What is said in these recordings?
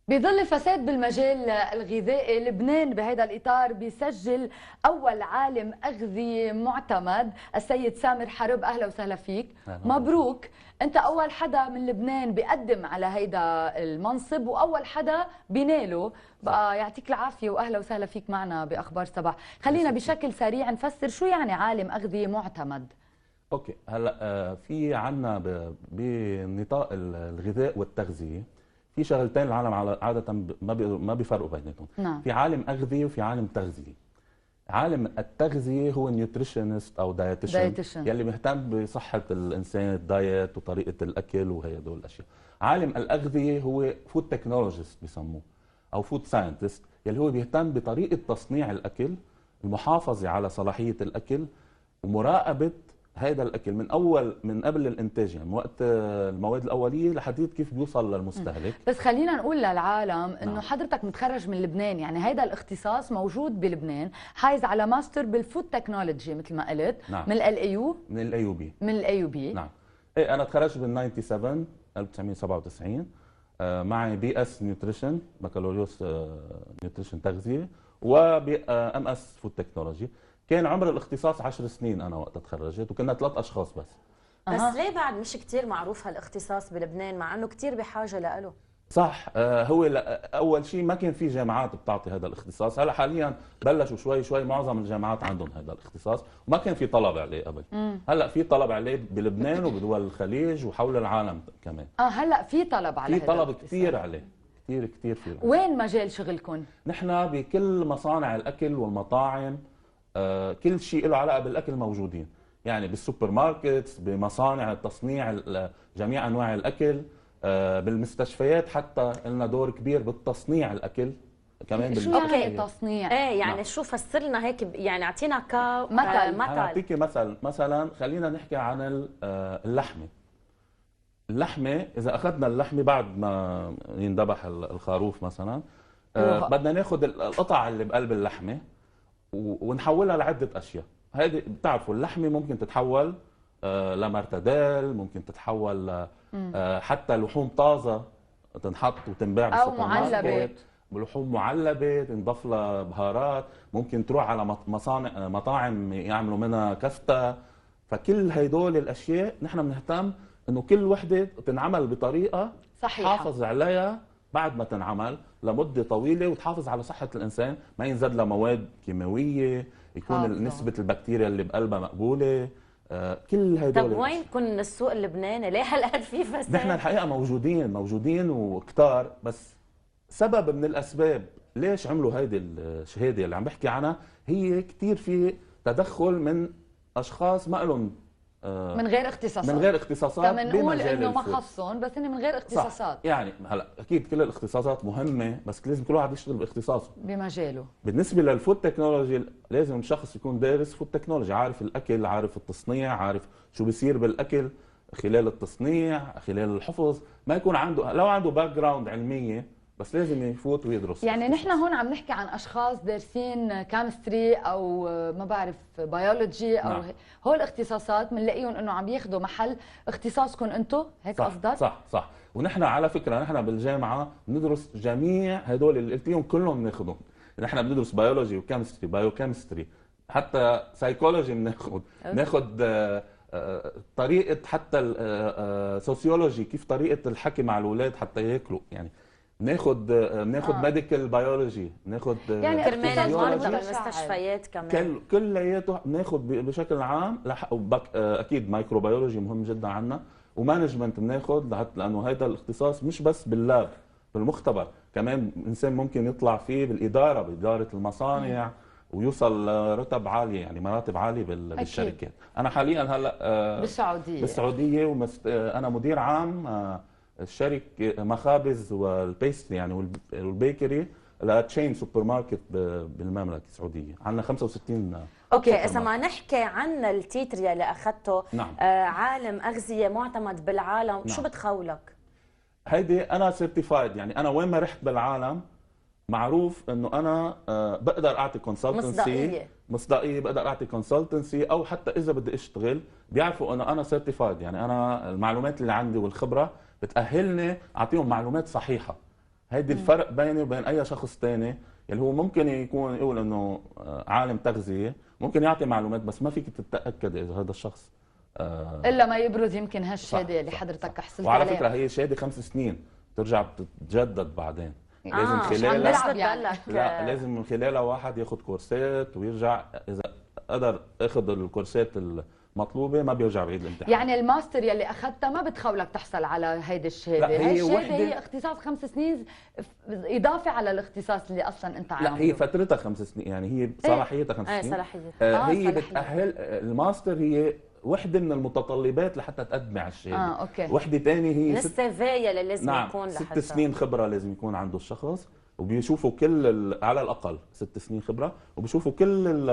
بظل الفساد بالمجال الغذائي، لبنان بهذا الإطار بيسجل أول عالم أغذية معتمد، السيد سامر حرب. أهلا وسهلا فيك. مبروك، أنت أول حدا من لبنان بيقدم على هيدا المنصب وأول حدا بيناله. بقى يعطيك العافية وأهلا وسهلا فيك معنا بأخبار صباح. خلينا بشكل سريع نفسر شو يعني عالم أغذية معتمد. اوكي، هلا في عنا بنطاق الغذاء والتغذيه في شغلتين العالم عاده ما بيفرقوا بيناتهم. نعم. في عالم اغذيه وفي عالم تغذيه. عالم التغذيه هو نيوتريشنست او دايتيشن يلي مهتم بصحه الانسان، الدايت وطريقه الاكل وهي دول الاشياء. عالم الاغذيه هو فود تكنولوجيست بسموه، او فود ساينتست، يلي هو بيهتم بطريقه تصنيع الاكل، المحافظه على صلاحيه الاكل، ومراقبه هذا الاكل من قبل الانتاج، يعني من وقت المواد الاوليه لحديت كيف بيوصل للمستهلك. بس خلينا نقول للعالم انه نعم. حضرتك متخرج من لبنان، يعني هذا الاختصاص موجود بلبنان، حايز على ماستر بالفود تكنولوجي مثل ما قلت. نعم. من الاي يو. من الاي يو بي. من الاي يو بي. نعم. ايه، انا تخرجت بال 97 1997. معي بي اس نيوتريشن، بكالوريوس نيوتريشن تغذيه، وام اس فود تكنولوجي. كان عمر الاختصاص 10 سنين انا وقت تخرجت، وكنا 3 اشخاص بس. بس ليه بعد مش كتير معروف هالاختصاص بلبنان مع انه كتير بحاجه له؟ صح. هو اول شيء ما كان في جامعات بتعطي هذا الاختصاص. هلا حاليا بلشوا شوي شوي، معظم الجامعات عندهم هذا الاختصاص، وما كان في طلب عليه قبل. هلا في طلب عليه بلبنان وبدول الخليج وحول العالم كمان. هلا في طلب على في طلب كثير عليه، كثير كثير في. وين مجال شغلكم؟ نحن بكل مصانع الاكل والمطاعم، كل شيء له علاقه بالاكل موجودين، يعني بالسوبر ماركت، بمصانع التصنيع جميع انواع الاكل، بالمستشفيات حتى لنا دور كبير بالتصنيع الاكل كمان. شو يعني التصنيع؟ ايه يعني نعم. شو فسر لنا هيك، يعني اعطينا مثل. اعطيكي مثلا خلينا نحكي عن اللحمه. اللحمه، اذا اخذنا اللحمه بعد ما ينذبح الخروف مثلا، بدنا ناخذ القطع اللي بقلب اللحمه ونحولها لعده اشياء. هذه بتعرفوا اللحمه ممكن تتحول لمرتدال، ممكن تتحول حتى لحوم طازه تنحط وتنباع بالسوبر ماركت، او معلبه، لحوم معلبه تنضاف لها بهارات، ممكن تروح على مطاعم يعملوا منها كفته. فكل هدول الاشياء نحن بنهتم انه كل وحده تنعمل بطريقه صحيحه تحافظ عليها بعد ما تنعمل لمده طويله، وتحافظ على صحه الانسان، ما ينزاد لها مواد كيماويه، يكون نسبه البكتيريا اللي بقلبها مقبوله. كل هدول. طب وين كن السوق اللبناني؟ ليه هالقد في فساد؟ نحن الحقيقه موجودين وكتار، بس سبب من الاسباب ليش عملوا هيدي الشهاده اللي عم بحكي عنها، هي كثير في تدخل من اشخاص ما لهم من غير اختصاصات بمجال انه ما خصهم، بس انه من غير اختصاصات. صح. يعني هلا اكيد كل الاختصاصات مهمه، بس لازم كل واحد يشتغل باختصاصه بمجاله. بالنسبه للفود تكنولوجي لازم الشخص يكون دارس فود تكنولوجي، عارف الاكل، عارف التصنيع، عارف شو بيصير بالاكل خلال التصنيع، خلال الحفظ. ما يكون عنده، لو عنده باك جراوند علميه، بس لازم يفوت ويدرس. يعني نحن هون عم نحكي عن اشخاص دارسين كيمستري او ما بعرف بيولوجي او نعم. هول الاختصاصات بنلاقيهم انه عم ياخذوا محل اختصاصكم انتم، هيك قصدك؟ صح. ونحن على فكره نحن بالجامعه بندرس جميع هدول اللي قلتيهم كلهم بناخذهم. نحن بندرس بيولوجي وكيمستري، بايوكيمستري، حتى سايكولوجي بناخذ طريقه، حتى السوسيولوجي، كيف طريقه الحكي مع الاولاد حتى ياكلوا. يعني بناخذ ميديكال بيولوجي، بناخذ يعني كرمال المرضى بالمستشفيات كمان، كلياته بناخذ بشكل عام. اكيد مايكروبيولوجي مهم جدا عنا، ومانجمنت بناخذ، لانه هذا الاختصاص مش بس باللاب بالمختبر، كمان الانسان ممكن يطلع فيه بالاداره، باداره المصانع، ويوصل رتب عاليه، يعني مراتب عاليه بالشركات. انا حاليا هلا بالسعوديه انا مدير عام الشركه مخابز والبيستري، يعني والبيكري لتشين سوبر ماركت بالمملكه السعوديه. عندنا 65. اوكي، اذا ما نحكي عن التيتر اللي اخذته، نعم. عالم اغذيه معتمد بالعالم، نعم. شو بتخولك؟ هيدي انا سيرتيفايد، يعني انا وين ما رحت بالعالم معروف انه انا بقدر اعطي كونسلتنسي، مصداقيه، بقدر اعطي كونسلتنسي، او حتى اذا بدي اشتغل بيعرفوا انه انا سيرتيفايد. يعني انا المعلومات اللي عندي والخبره بتاهلني اعطيهم معلومات صحيحه. هيدي الفرق بيني وبين اي شخص ثاني اللي هو ممكن يكون يقول انه عالم تغذيه، ممكن يعطي معلومات بس ما فيك تتاكد اذا هذا الشخص الا ما يبرز يمكن هالشهاده اللي حضرتك حصلت عليها. عليها. وعلى فكره هي شهاده 5 سنين ترجع بتتجدد بعدين. لازم خلالها يعني. لا لازم من خلالها واحد ياخذ كورسات ويرجع، اذا قدر اخذ الكورسات المطلوبه ما بيرجع بعيد الامتحان. يعني الماستر يلي اخذتها ما بتخولك تحصل على هيدي الشهاده، هي الشهاده هي اختصاص 5 سنين اضافه على الاختصاص اللي اصلا انت عامله. لا هي فترتها 5 سنين، يعني هي صلاحيتها 5 سنين. صلاحيتها هي بتأهل. الماستر هي وحده من المتطلبات لحتى تقدمي على الشهاده. اوكي. وحده ثانيه هي السيفيه اللي لازم يكون لحتى 6 سنين خبره لازم يكون عنده الشخص، وبيشوفوا كل على الاقل 6 سنين خبره، وبيشوفوا كل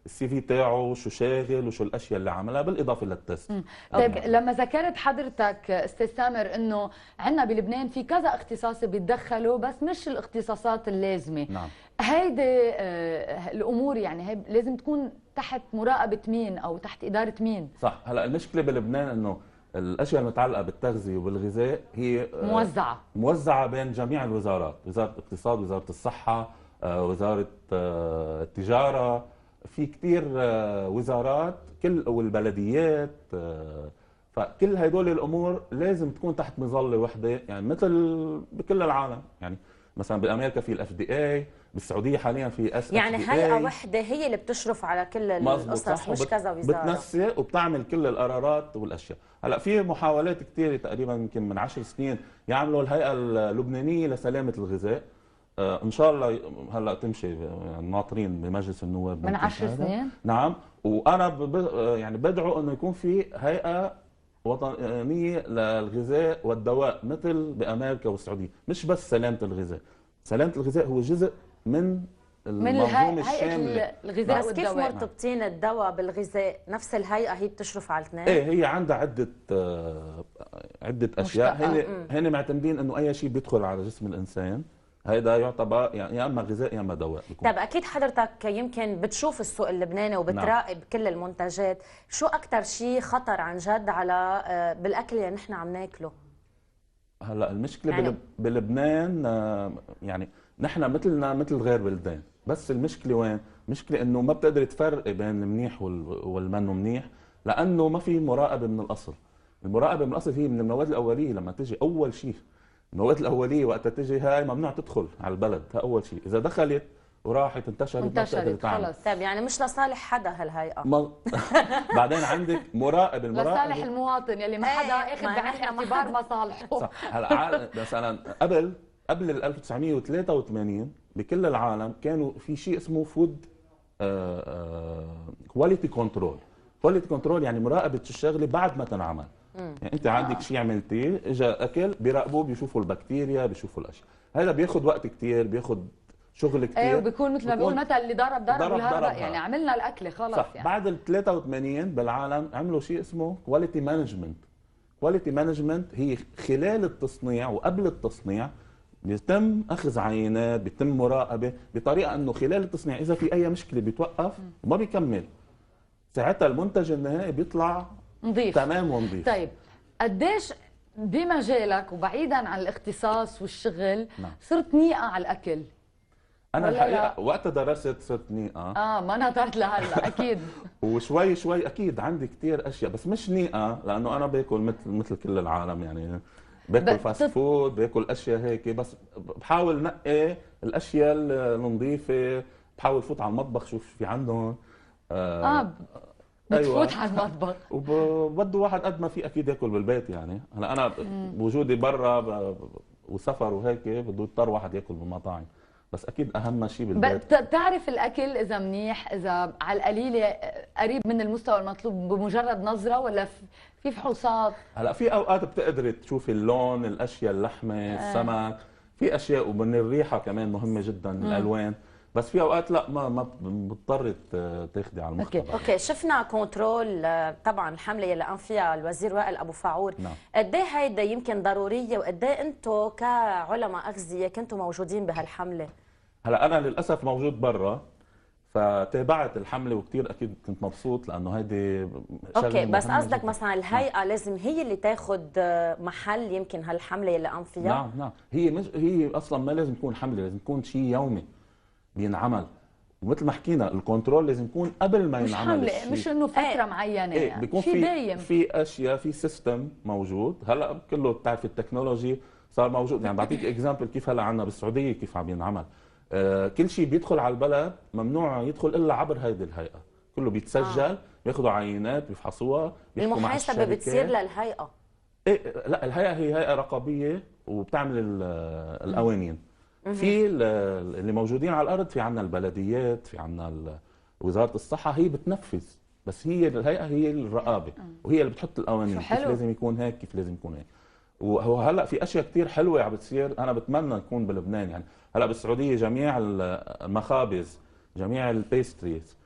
السي في تاعه شو شاغل وشو الاشياء اللي عملها بالاضافه للتست. طيب لما ذكرت حضرتك استاذ سامر انه عندنا بلبنان في كذا اختصاص بيتدخلوا بس مش الاختصاصات اللازمه. نعم. هيدي الامور يعني هي لازم تكون تحت مراقبه مين او تحت اداره مين؟ صح. هلا المشكله بلبنان انه الاشياء المتعلقه بالتغذيه وبالغذاء هي موزعه بين جميع الوزارات، وزاره الاقتصاد، وزاره الصحه، وزاره التجاره، في كثير وزارات والبلديات، فكل هدول الامور لازم تكون تحت مظله وحده، يعني مثل بكل العالم. يعني مثلا بامريكا في الاف دي اي، بالسعوديه حاليا في اس يعني هيئه وحده هي اللي بتشرف على كل القصص، مش كذا وزاره بتنسق وبتعمل كل القرارات والاشياء. هلا في محاولات كثيره تقريبا يمكن من 10 سنين يعملوا الهيئه اللبنانيه لسلامه الغذاء. ان شاء الله هلا تمشي، يعني ناطرين بمجلس النواب من 10 سنين. نعم. وانا يعني بدعو انه يكون في هيئه وطنيه للغذاء والدواء مثل بامريكا والسعوديه، مش بس سلامه الغذاء. سلامه الغذاء هو جزء من المنظومه الشامله الغذاء بس والدواء. كيف مرتبطين الدواء بالغذاء؟ نفس الهيئه هي بتشرف على الاثنين؟ ايه، هي عندها عده اشياء. هن معتمدين انه اي شيء بيدخل على جسم الانسان هيدا يعتبر يعني يا اما غذاء يا اما دواء. طيب اكيد حضرتك يمكن بتشوف السوق اللبناني وبتراقب كل المنتجات، شو اكثر شيء خطر عن جد على بالاكل اللي نحن عم ناكله؟ هلا المشكله يعني بلبنان يعني نحن مثلنا مثل غير بلدان، بس المشكله وين؟ المشكله انه ما بتقدر تفرق بين المنيح والمنه منيح، لانه ما في مراقبه من الاصل. المراقبه من الاصل هي من المواد الاوليه. لما تجي اول شيء المواد الاوليه وقتها تجي هاي ممنوع تدخل على البلد، ها اول شيء. اذا دخلت وراحت انتشرت خلص. طيب يعني مش لصالح حدا هالهيئه. بعدين عندك مراقب. لصالح المواطن يلي ما حدا اخذ بعين الاعتبار مصالحه. صح. هلا مثلا قبل 1983 بكل العالم كانوا في شيء اسمه فود كواليتي كنترول. كواليتي كنترول يعني مراقبه الشغله بعد ما تنعمل. يعني انت عندك شيء عملتيه، اجى اكل، بيراقبوه، بيشوفوا البكتيريا، بيشوفوا الاشياء. هذا بياخذ وقت كثير، بياخذ شغل كثير. ايوه بيكون مثل ما بيقول مثل اللي ضرب والهرب، يعني عملنا الاكله خلص. صح. يعني بعد ال 83 بالعالم عملوا شيء اسمه كواليتي مانجمنت. كواليتي مانجمنت هي خلال التصنيع وقبل التصنيع بيتم اخذ عينات، بيتم مراقبه بطريقه انه خلال التصنيع اذا في اي مشكله بيتوقف وما بيكمل، ساعتها المنتج النهائي بيطلع نظيف تمام ونظيف. طيب قديش بمجالك وبعيدا عن الاختصاص والشغل صرت نيقه على الاكل؟ انا الحقيقه وقت درست صرت نيقه. ما نطرت لهلا اكيد. وشوي شوي اكيد عندي كثير اشياء، بس مش نيقه لانه انا باكل مثل كل العالم، يعني باكل فاست فود، باكل اشياء هيك، بس بحاول نقي الاشياء النظيفه، بحاول فوت على المطبخ شوف في عندهم. بتفوت على المطبخ وبده واحد قد ما في اكيد ياكل بالبيت. يعني هلا انا بوجودي برا وسفر وهيك بده يضطر واحد ياكل بالمطاعم، بس اكيد اهم شيء بالبيت. بتعرف الاكل اذا منيح، اذا على القليله قريب من المستوى المطلوب بمجرد نظره، ولا في فحوصات؟ هلا في اوقات بتقدري تشوفي اللون، الاشياء، اللحمه، السمك، في اشياء، ومن الريحه كمان مهمه جدا، الالوان. بس في اوقات لا، ما بتضطري تاخذي على المختبر. اوكي شفنا كنترول طبعا الحمله اللي قام فيها الوزير وائل ابو فاعور. نعم. قد ايه هيدا يمكن ضروريه، وقد ايه انتم كعلماء اغذيه كنتوا موجودين بهالحمله؟ هلا انا للاسف موجود برا، فتابعت الحمله وكثير اكيد كنت مبسوط لانه هيدي اوكي. بس مهمة قصدك جداً. مثلا الهيئه لازم هي اللي تاخذ محل يمكن هالحمله اللي قام فيها؟ نعم هي اصلا ما لازم تكون حمله، لازم يكون شيء يومي بينعمل. ومثل ما حكينا الكنترول لازم يكون قبل ما مش ينعمل حمله، الشيء. مش انه فتره معينه ايه يعني بيكون شيء دايم. في اشياء، في سيستم موجود. هلا كله بتعرف التكنولوجي صار موجود. يعني بعطيك اكزامبل كيف هلا عندنا بالسعوديه كيف عم ينعمل. كل شيء بيدخل على البلد ممنوع يدخل الا عبر هيدي الهيئه. كله بيتسجل، بياخذوا عينات، بيفحصوها، بيحكوا مع الشركه. المحاسبه بتصير للهيئه؟ ايه لا، الهيئه هي هيئه رقابيه وبتعمل القوانين. في اللي موجودين على الارض، في عندنا البلديات، في عندنا وزاره الصحه، هي بتنفذ. بس هي الهيئه هي الرقابه وهي اللي بتحط القوانين، كيف لازم يكون هيك، كيف لازم يكون هيك. وهلا في اشياء كثير حلوه عم بتصير. انا بتمنى يكون بلبنان. يعني هلا بالسعوديه جميع المخابز، جميع البيستريز،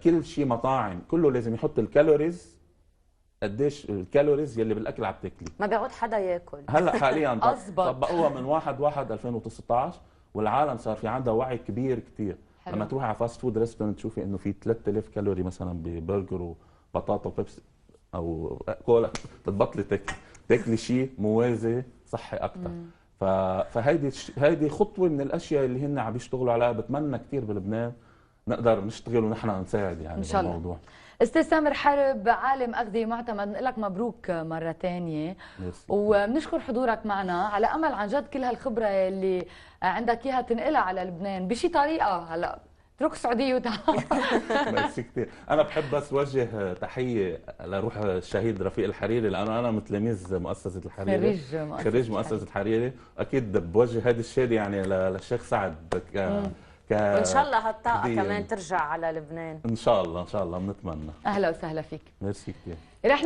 كل شيء مطاعم، كله لازم يحط الكالوريز، قديش الكالوريز يلي بالاكل عم تاكلي. ما بيقعد حدا ياكل. هلا حاليا أزبط. طبقوها من 1/1/2016 والعالم صار في عندها وعي كبير كثير. لما تروحي على فاست فود ريستورانت تشوفي انه في 3000 كالوري مثلا ببرجر وبطاطا وبيبسي او كولا، بتبطلي تاكلي شيء موازي صحي اكثر. فهيدي خطوه من الاشياء اللي هن عم يشتغلوا عليها. بتمنى كثير بلبنان نقدر نشتغل ونحن نساعد يعني بالموضوع. استاذ سامر حرب، عالم اغذيه معتمد، نقول لك مبروك مره ثانيه، وبنشكر حضورك معنا على امل عن جد كل هالخبره اللي عندك اياها تنقلها على لبنان بشي طريقه. هلا اترك السعوديه وتعال. ميرسي كثير. انا بحب بس وجه تحيه لروح الشهيد رفيق الحريري، لانه انا من تلاميذ مؤسسه الحريري، خريج مؤسسه الحريري. اكيد بوجه هذه الشهاده يعني للشيخ سعد وان شاء الله هالطاقه كمان ترجع على لبنان. ان شاء الله، ان شاء الله بنتمنى. اهلا وسهلا فيك. ميرسي كثير. رح